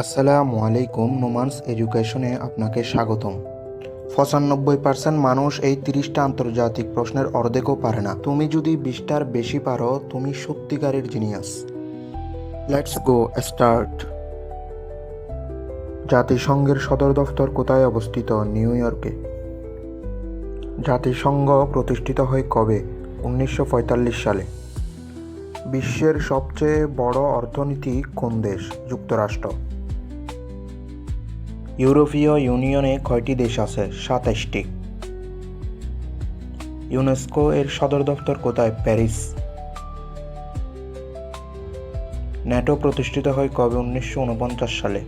আসসালামু আলাইকুম। নোমান্স এডুকেশনে আপনাকে স্বাগতম। 95% মানুষ এই 30টা আন্তর্জাতিক প্রশ্নের অর্ধেকও পারে না। তুমি যদি 20টার বেশি পারো, তুমি সত্যিকারের জিনিয়াস। Let's go start. জাতিসংঘের সদর দফতর কোথায় অবস্থিত? নিউ ইয়র্কে। জাতিসংঘ প্রতিষ্ঠিত হয় কবে? 1945 সালে। বিশ্বের সবচেয়ে বড় অর্থনীতি কোন দেশ? যুক্তরাষ্ট্র। ইউরোপীয় ইউনিয়নে কয়টি দেশ আছে? 27টি। ইউনেস্কো এর সদর দফতর কোথায়? প্যারিস। ন্যাটো প্রতিষ্ঠিত হয় কবে? 1949 সালে।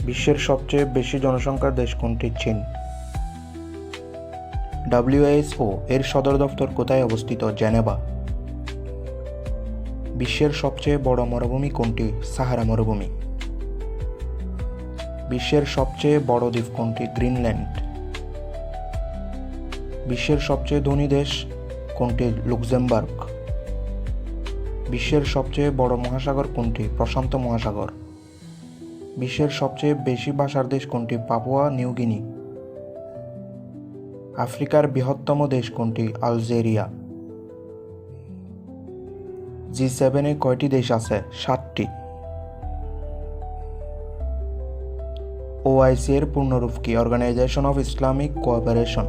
বিশ্বের সবচেয়ে বেশি জনসংখ্যার দেশ কোনটি? চীন। WHO এর সদর দফতর কোথায় অবস্থিত? জেনেভা। বিশ্বের সবচেয়ে বড় মরুভূমি কোনটি? সাহারা মরুভূমি। বিশ্বের সবচেয়ে বড় দ্বীপ কোনটি? গ্রিনল্যান্ড। বিশ্বের সবচেয়ে ধনী দেশ কোনটি? লুক্সেমবার্গ। বিশ্বের সবচেয়ে বড় মহাসাগর কোনটি? প্রশান্ত মহাসাগর। বিশ্বের সবচেয়ে বেশি ভাষার দেশ কোনটি? Papua New Guinea. আফ্রিকার বৃহত্তম দেশ কোনটি? আলজেরিয়া। G7 এ কয়টি দেশ আছে? 7টি। OIC এর পূর্ণরূপ কি? Organisation of Islamic Cooperation.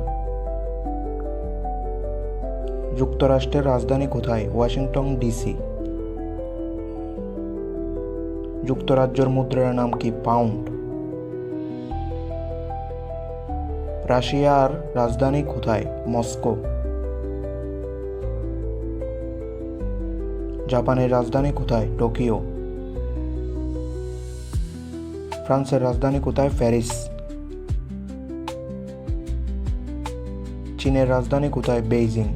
যুক্তরাষ্ট্রের রাজধানী কোথায়? Washington DC. যুক্তরাজ্যের মুদ্রার নাম কি? পাউন্ড। রাশিয়ার রাজধানী কোথায়? মস্কো। জাপানের রাজধানী কোথায়? টোকিও। ফ্রান্সের রাজধানী কোথায়? প্যারিস। চীনের রাজধানী কোথায়? বেইজিং।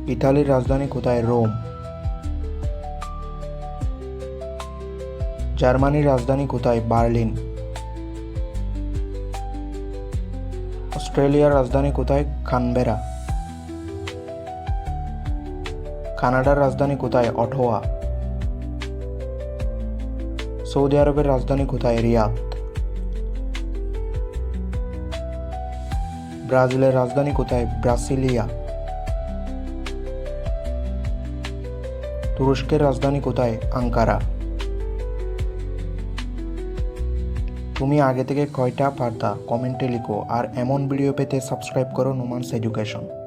ইতালির রাজধানী কোথায়? রোম। জার্মানির রাজধানী কোথায়? বার্লিন। অস্ট্রেলিয়ার রাজধানী কোথায়? কানবেরা। কানাডার রাজধানী কোথায়? অটোয়া। সৌদি আরবের রাজধানী কোথায়? রিয়াদ। ব্রাজিলের রাজধানী কোথায়? ব্রাসিলিয়া। তুরস্কের রাজধানী কোথায়? আঙ্কারা। তুমি আগে থেকে কয়টা পারতা? কমেন্টে লিখো। আর এমন ভিডিও পেতে সাবস্ক্রাইব করো নোমান্স এডুকেশন।